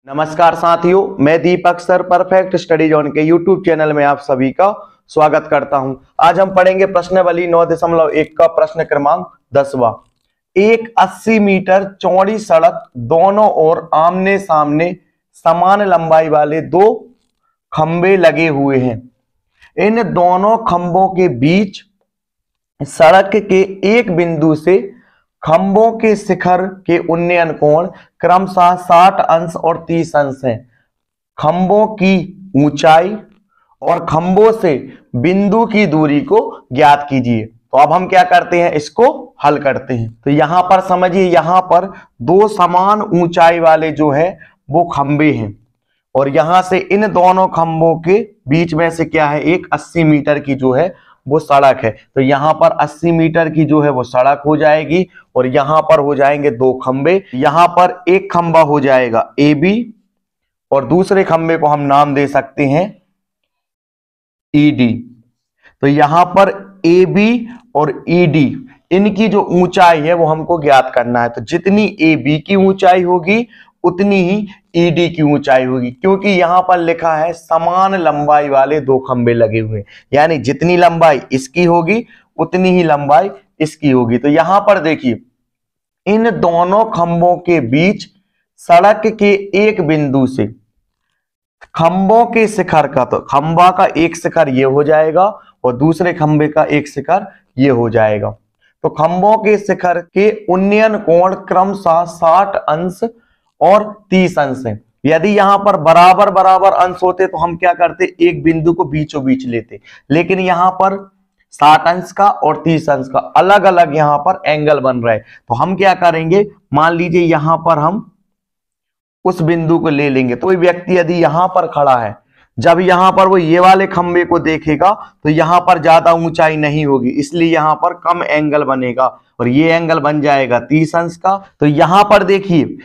नमस्कार साथियों, मैं दीपक सर परफेक्ट स्टडी जोन के यूट्यूब चैनल में आप सभी का स्वागत करता हूं। आज हम पढ़ेंगे प्रश्नावली 9.1 का प्रश्न क्रमांक 10वां। एक 80 मीटर चौड़ी सड़क, दोनों ओर आमने सामने समान लंबाई वाले दो खंबे लगे हुए हैं। इन दोनों खंभों के बीच सड़क के एक बिंदु से खंभों के शिखर के उन्नयन कोण क्रमशः 60 अंश और 30 अंश है। खंभों की ऊंचाई और खंभों से बिंदु की दूरी को ज्ञात कीजिए। तो अब हम क्या करते हैं, इसको हल करते हैं। तो यहां पर समझिए, यहां पर दो समान ऊंचाई वाले जो है वो खंभे हैं और यहां से इन दोनों खंभों के बीच में से क्या है, एक 80 मीटर की जो है वो सड़क है। तो यहां पर 80 मीटर की जो है वो सड़क हो जाएगी और यहां पर हो जाएंगे दो खंबे। यहां पर एक खंबा हो जाएगा ए बी और दूसरे खंबे को हम नाम दे सकते हैं ई डी। तो यहां पर ए बी और ई डी, इनकी जो ऊंचाई है वो हमको ज्ञात करना है। तो जितनी ए बी की ऊंचाई होगी उतनी ही ईडी की ऊंचाई होगी, क्योंकि यहां पर लिखा है समान लंबाई वाले दो खंबे लगे हुए, यानी जितनी लंबाई इसकी होगी उतनी ही लंबाई इसकी होगी। तो यहां पर देखिए, इन दोनों खंभों के बीच सड़क के एक बिंदु से खंभों के शिखर का, तो खंभा का एक शिखर ये हो जाएगा और दूसरे खंभे का एक शिखर ये हो जाएगा। तो खंभों के शिखर के उन्नयन कोण क्रमशः 60 अंश और 30 अंश है। यदि यहां पर बराबर बराबर अंश होते तो हम क्या करते, एक बिंदु को बीचों बीच लेते, लेकिन यहां पर 60 अंश का और 30 अंश का अलग अलग यहां पर एंगल बन रहा है। तो हम क्या करेंगे, मान लीजिए यहां पर हम उस बिंदु को ले लेंगे। तो कोई व्यक्ति यदि यहां पर खड़ा है, जब यहां पर वो ये वाले खंबे को देखेगा तो यहां पर ज्यादा ऊंचाई नहीं होगी, इसलिए यहां पर कम एंगल बनेगा और ये एंगल बन जाएगा 30 अंश का। तो यहां पर देखिए,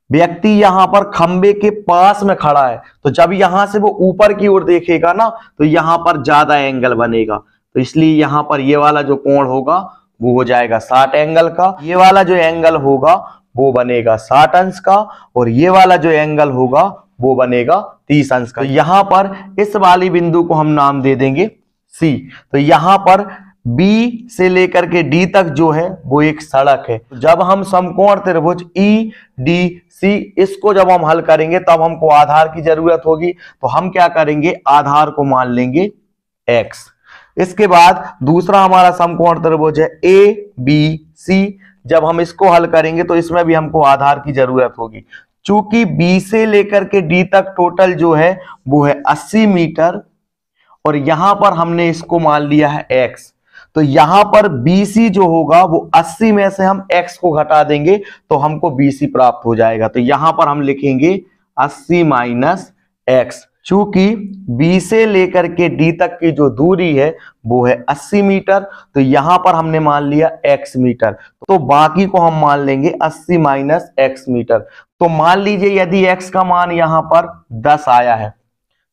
व्यक्ति यहां पर खंबे के पास में खड़ा है, तो जब यहां से वो ऊपर की ओर देखेगा ना तो यहां पर ज्यादा एंगल बनेगा। तो इसलिए यहां पर ये वाला जो कोण होगा वो हो जाएगा 60 एंगल का, ये वाला जो एंगल होगा वो बनेगा 60 अंश का और ये वाला जो एंगल होगा वो बनेगा 30 अंश का। तो यहां पर इस वाली बिंदु को हम नाम दे देंगे सी। तो यहां पर B से लेकर के D तक जो है वो एक सड़क है। जब हम समकोण त्रिभुज EDC इसको जब हम हल करेंगे तब हमको आधार की जरूरत होगी। तो हम क्या करेंगे, आधार को मान लेंगे X। इसके बाद दूसरा हमारा समकोण त्रिभुज है ABC। जब हम इसको हल करेंगे तो इसमें भी हमको आधार की जरूरत होगी। चूंकि B से लेकर के D तक टोटल जो है वो है 80 मीटर और यहां पर हमने इसको मान लिया है X। तो यहां पर BC जो होगा वो 80 में से हम X को घटा देंगे तो हमको BC प्राप्त हो जाएगा। तो यहां पर हम लिखेंगे 80 माइनस X। चूंकि B से लेकर के D तक की जो दूरी है वो है 80 मीटर, तो यहां पर हमने मान लिया X मीटर, तो बाकी को हम मान लेंगे 80 माइनस X मीटर। तो मान लीजिए यदि X का मान यहां पर 10 आया है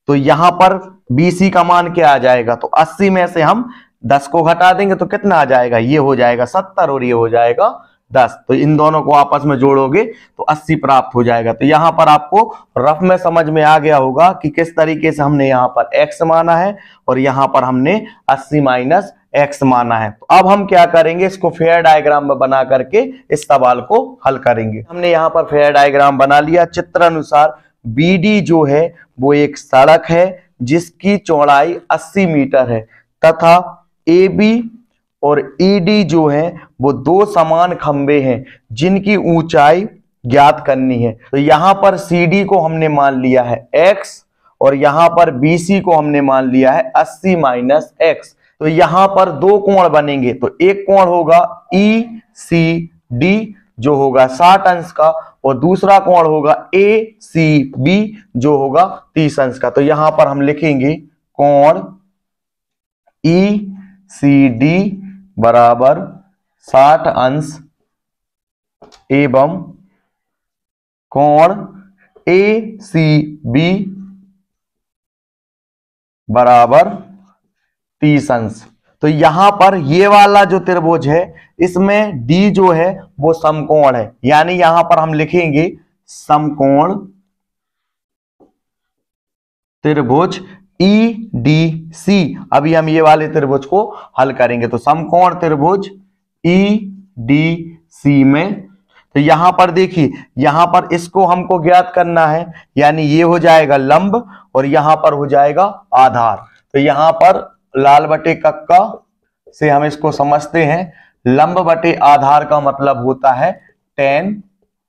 तो यहां पर BC का मान क्या आ जाएगा, तो 80 में से हम 10 को घटा देंगे तो कितना आ जाएगा, ये हो जाएगा 70 और ये हो जाएगा 10। तो इन दोनों को आपस में जोड़ोगे तो 80 प्राप्त हो जाएगा। तो यहां पर आपको रफ में समझ में आ गया होगा कि किस तरीके से हमने यहां पर X माना है और यहां पर हमने 80 माइनस X माना है। तो अब हम क्या करेंगे, इसको फेयर डायग्राम में बना करके इस सवाल को हल करेंगे। हमने यहां पर फेयर डायग्राम बना लिया। चित्र अनुसार BD जो है वो एक सड़क है जिसकी चौड़ाई 80 मीटर है तथा AB और ED जो है वो दो समान खंबे हैं जिनकी ऊंचाई ज्ञात करनी है। तो यहां पर CD को हमने मान लिया है X और यहां पर BC को हमने मान लिया है 80 माइनस X। तो यहां पर दो कोण बनेंगे, तो एक कोण होगा ECD जो होगा 60 अंश का और दूसरा कोण होगा ACB जो होगा 30 अंश का। तो यहां पर हम लिखेंगे कोण ECD बराबर 60 अंश एवं कोण ACB बराबर 30 अंश। तो यहां पर ये वाला जो त्रिभुज है इसमें D जो है वो समकोण है, यानी यहां पर हम लिखेंगे समकोण त्रिभुज EDC। अभी हम ये वाले त्रिभुज को हल करेंगे। तो समकोण त्रिभुज EDC में, तो यहां पर देखिए, यहां पर इसको हमको ज्ञात करना है, यानी ये हो जाएगा लंब और यहां पर हो जाएगा आधार। तो यहां पर लाल बटे कक्का से हम इसको समझते हैं, लंब बटे आधार का मतलब होता है tan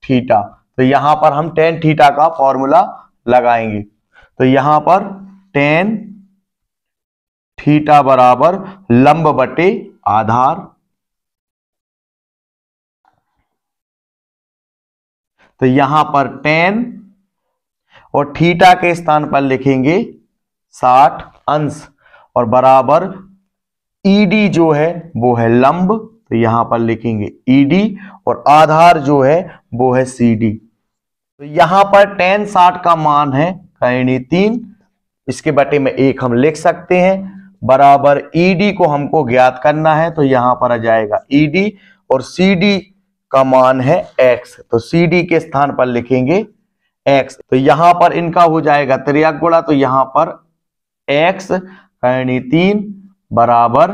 थीटा। तो यहां पर हम tan थीटा का फॉर्मूला लगाएंगे। तो यहां पर tan थीटा बराबर लंब बटे आधार। तो यहां पर tan और थीटा के स्थान पर लिखेंगे 60 अंश और बराबर ED जो है वो है लंब। तो यहां पर लिखेंगे ED और आधार जो है वो है CD। तो यहां पर tan 60 का मान है कर्ण 3, इसके बटे में 1 हम लिख सकते हैं, बराबर ED को हमको ज्ञात करना है। तो यहां पर आ जाएगा ED और CD का मान है x। तो CD के स्थान पर लिखेंगे x। तो यहां पर इनका हो जाएगा त्रिज्या गुणा। तो यहां पर x कर्ण 3 बराबर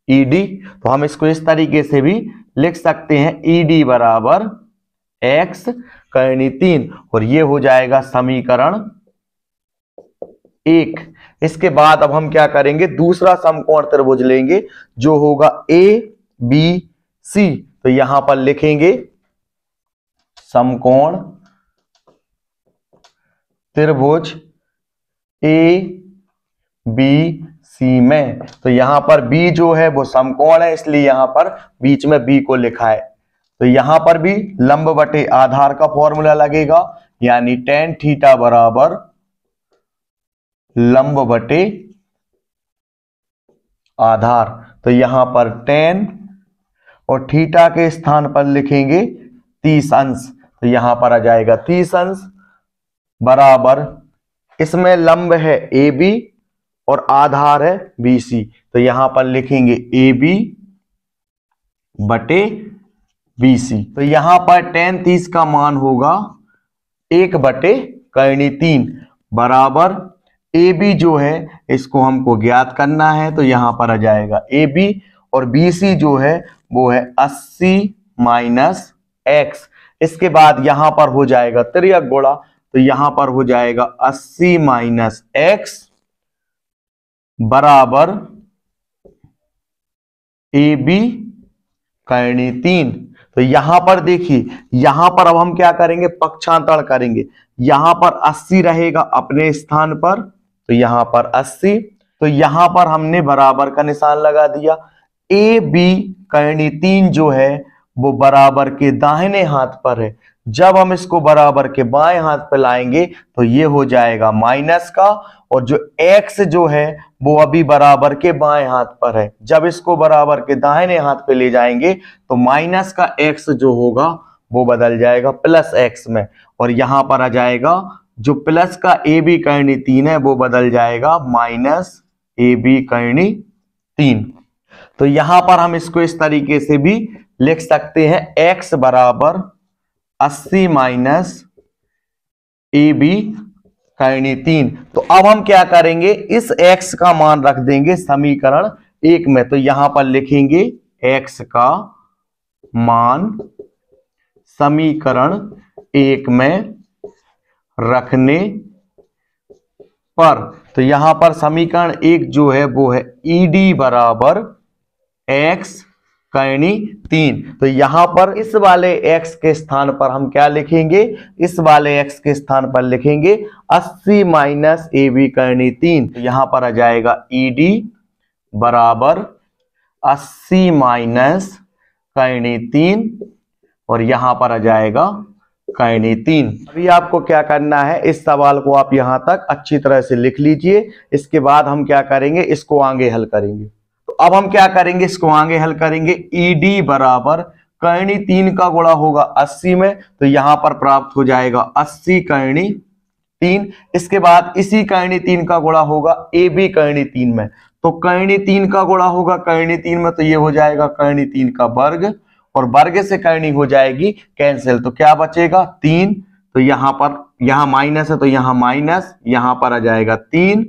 ED। तो हम इसको इस तरीके से भी लिख सकते हैं, ED बराबर x कर्ण 3, और ये हो जाएगा समीकरण 1। इसके बाद अब हम क्या करेंगे, दूसरा समकोण त्रिभुज लेंगे जो होगा ABC। तो यहां पर लिखेंगे समकोण त्रिभुज ABC में। तो यहां पर B जो है वो समकोण है, इसलिए यहां पर बीच में B को लिखा है। तो यहां पर भी लंब बटे आधार का फॉर्मूला लगेगा, यानी tan थीटा बराबर लंब बटे आधार। तो यहां पर tan और थीटा के स्थान पर लिखेंगे 30 अंश। तो यहां पर आ जाएगा 30 अंश बराबर, इसमें लंब है AB और आधार है BC। तो यहां पर लिखेंगे AB बटे BC। तो यहां पर tan 30 का मान होगा 1 बटे कर्ण 3 बराबर AB जो है इसको हमको ज्ञात करना है। तो यहां पर आ जाएगा AB और BC जो है वो है 80 माइनस x। इसके बाद यहां पर हो जाएगा त्रिज्या गुणा। तो यहां पर हो जाएगा 80 माइनस x बराबर AB कर्ण 3। तो यहां पर देखिए, यहां पर अब हम क्या करेंगे, पक्षांतरण करेंगे। यहां पर 80 रहेगा अपने स्थान पर, तो यहां पर 80। तो यहां पर हमने बराबर का निशान लगा दिया। AB कर्ण 3 जो है वो बराबर के दाहिने हाथ पर है। जब हम इसको बराबर के बाएं हाथ पे लाएंगे तो ये हो जाएगा माइनस का, और जो x जो है वो अभी बराबर के बाएं हाथ पर है। जब इसको बराबर के दाहिने हाथ पे ले जाएंगे तो माइनस का x जो होगा वो बदल जाएगा प्लस x में, और यहां पर आ जाएगा जो प्लस का AB कर्ण 3 है वो बदल जाएगा माइनस AB कर्ण 3। तो यहां पर हम इसको इस तरीके से भी लिख सकते हैं, x बराबर 80 माइनस AB कर्ण 3। तो अब हम क्या करेंगे, इस x का मान रख देंगे समीकरण 1 में। तो यहां पर लिखेंगे x का मान समीकरण 1 में रखने पर, तो यहां पर समीकरण 1 जो है वो है ED बराबर x कर्ण 3। तो यहां पर इस वाले x के स्थान पर हम क्या लिखेंगे, इस वाले x के स्थान पर लिखेंगे 80 माइनस AB कर्ण 3। तो यहां पर आ जाएगा ED बराबर 80 माइनस कर्ण 3 और यहां पर आ जाएगा कर्ण 3। अभी आपको क्या करना है, इस सवाल को आप यहां तक अच्छी तरह से लिख लीजिए। इसके बाद हम क्या करेंगे, इसको आगे हल करेंगे। तो अब हम क्या करेंगे, इसको आगे हल करेंगे। ED बराबर कर्ण 3 का गुणा होगा 80 में, तो यहां पर प्राप्त हो जाएगा 80 कर्ण 3। इसके बाद इसी कर्ण 3 का गुणा होगा AB कर्ण 3 में, तो कर्ण 3 का गुणा होगा कर्ण 3 में, तो ये हो जाएगा कर्ण 3 का वर्ग, और वर्ग से करनी हो जाएगी कैंसिल। तो क्या बचेगा 3, तो यहाँ माइनस है तो यहाँ माइनस, यहाँ पर आ जाएगा 3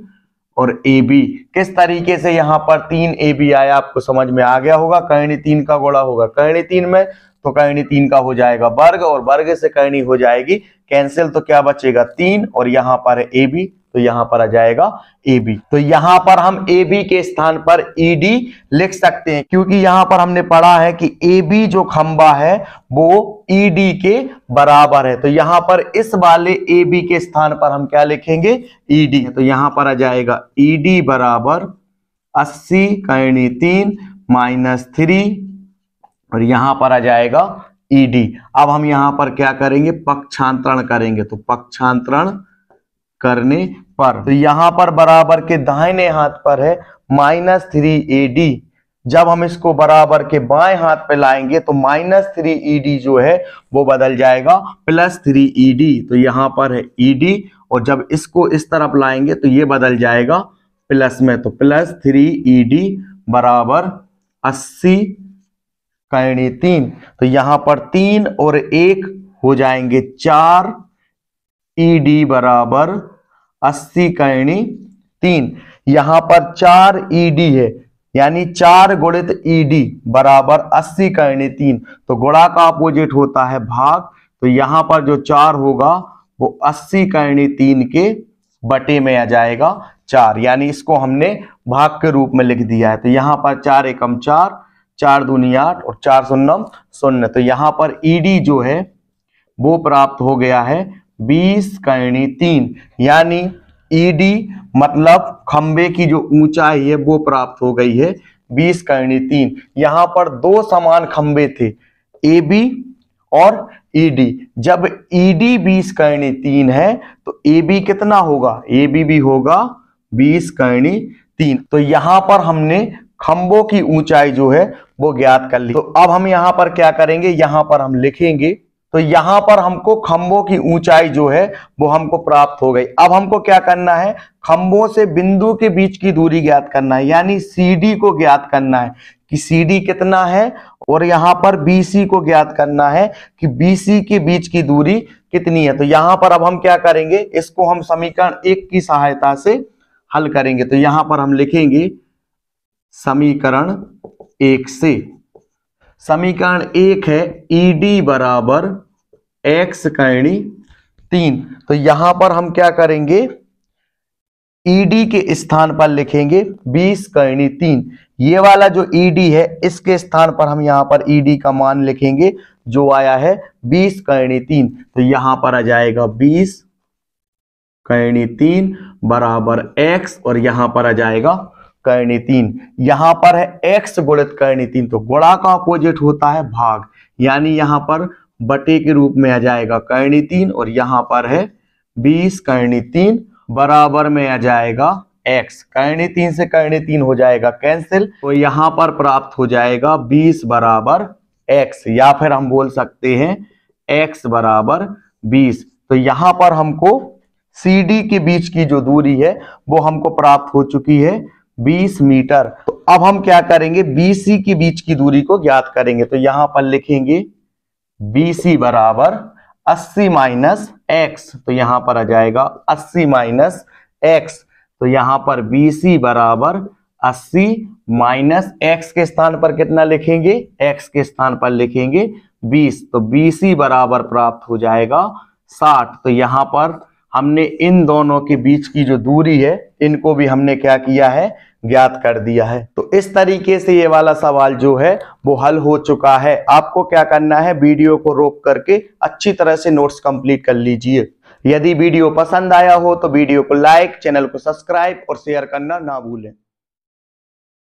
और AB। किस तरीके से यहाँ पर 3AB आया आपको समझ में आ गया होगा। कर्णी 3 का गुणा होगा कर्णी 3 में, तो कर्णी 3 का हो जाएगा वर्ग, और वर्ग से कर्णी हो जाएगी कैंसिल, तो क्या बचेगा 3, और यहाँ पर है AB, तो यहाँ पर आ जाएगा AB। तो यहाँ पर हम AB के स्थान पर ED लिख सकते हैं, क्योंकि यहाँ पर हमने पढ़ा है कि AB जो खंबा है वो ED के बराबर है। तो यहाँ पर इस वाले AB के स्थान पर हम क्या लिखेंगे, ED। तो यहाँ पर आ जाएगा ED बराबर 80 कर्णी 3 माइनस 3, और यहाँ पर आ जाएगा ED। अब हम यहाँ पर क्या करेंगे, पक्षांतरण करेंगे। तो पक्षांतरण करने पर, तो यहाँ पर बराबर के दाहिने हाथ पर है -3AD। जब हम इसको बराबर के बाएं हाथ पे लाएंगे तो -3ED जो है वो बदल जाएगा +3ED। तो यहाँ पर है ED, और जब इसको इस तरफ लाएंगे तो ये बदल जाएगा प्लस में, तो +3ED बराबर 80 कर्णी 3। तो यहाँ पर 3 और 1 हो जाएंगे 4, ED बराबर 80 कर्णी 3। यहाँ पर 4 ED है, यानी 4 गुणित ED बराबर 80 कर्णी 3। तो गुणा का अपोजिट होता है भाग, तो यहाँ पर जो 4 होगा वो 80 कर्णी 3 के बटे में आ जाएगा 4, यानी इसको हमने भाग के रूप में लिख दिया है। तो यहाँ पर 4 एकम 4, 4 दूनी 8 और 4 शून्यम 0। तो यहाँ पर ED जो है वो प्राप्त हो गया है 20 कर्णी 3, यानी ED मतलब खंबे की जो ऊंचाई है वो प्राप्त हो गई है 20 कर्णी 3। यहाँ पर दो समान खंबे थे, AB और ED। जब ED 20 कर्णी 3 है तो AB कितना होगा, AB भी होगा 20 कर्णी 3। तो यहाँ पर हमने खंबों की ऊंचाई जो है वो ज्ञात कर ली। तो अब हम यहाँ पर क्या करेंगे, यहाँ पर हम लिखेंगे। तो यहाँ पर हमको खंबों की ऊंचाई जो है वो हमको प्राप्त हो गई। अब हमको क्या करना है, खंबों से बिंदु के बीच की दूरी ज्ञात करना है, यानी CD को ज्ञात करना है कि CD कितना है, और यहाँ पर BC को ज्ञात करना है कि BC के बीच की दूरी कितनी है। तो यहाँ पर अब हम क्या करेंगे, इसको हम समीकरण 1 की सहायता से हल करेंगे। तो यहाँ पर हम लिखेंगे समीकरण 1 से, समीकरण 1 है ED बराबर x कर्णी 3। तो यहां पर हम क्या करेंगे, ED के स्थान पर लिखेंगे 20 कर्णी 3। ये वाला जो ED है इसके स्थान पर हम यहां पर ED का मान लिखेंगे जो आया है 20 कर्णी 3। तो यहां पर आ जाएगा 20 कर्णी 3 बराबर x, और यहां पर आ जाएगा कर्णी 3। यहां पर है x गुणित कर्णी 3, तो गुणा का अपोजिट होता है भाग, यानी यहां पर बटे के रूप में आ जाएगा कर्णी 3, और यहां पर है 20 कर्णी 3 बराबर में आ जाएगा x। कर्णी 3 से कर्णी 3 हो जाएगा कैंसिल, तो यहां पर प्राप्त हो जाएगा 20 बराबर x, या फिर हम बोल सकते हैं x बराबर 20। तो यहां पर हमको CD के बीच की जो दूरी है वो हमको प्राप्त हो चुकी है 20 मीटर। तो अब हम क्या करेंगे, BC के बीच की दूरी को ज्ञात करेंगे। तो यहां पर लिखेंगे BC बराबर 80 माइनस x। तो यहां पर आ जाएगा 80 माइनस x। तो यहां पर BC बराबर 80 माइनस x के स्थान पर कितना लिखेंगे, x के स्थान पर लिखेंगे 20। तो BC बराबर प्राप्त हो जाएगा 60। तो यहां पर हमने इन दोनों के बीच की जो दूरी है इनको भी हमने क्या किया है, ज्ञात कर दिया है। तो इस तरीके से ये वाला सवाल जो है वो हल हो चुका है। आपको क्या करना है, वीडियो को रोक करके अच्छी तरह से नोट्स कंप्लीट कर लीजिए। यदि वीडियो पसंद आया हो तो वीडियो को लाइक, चैनल को सब्सक्राइब और शेयर करना ना भूलें।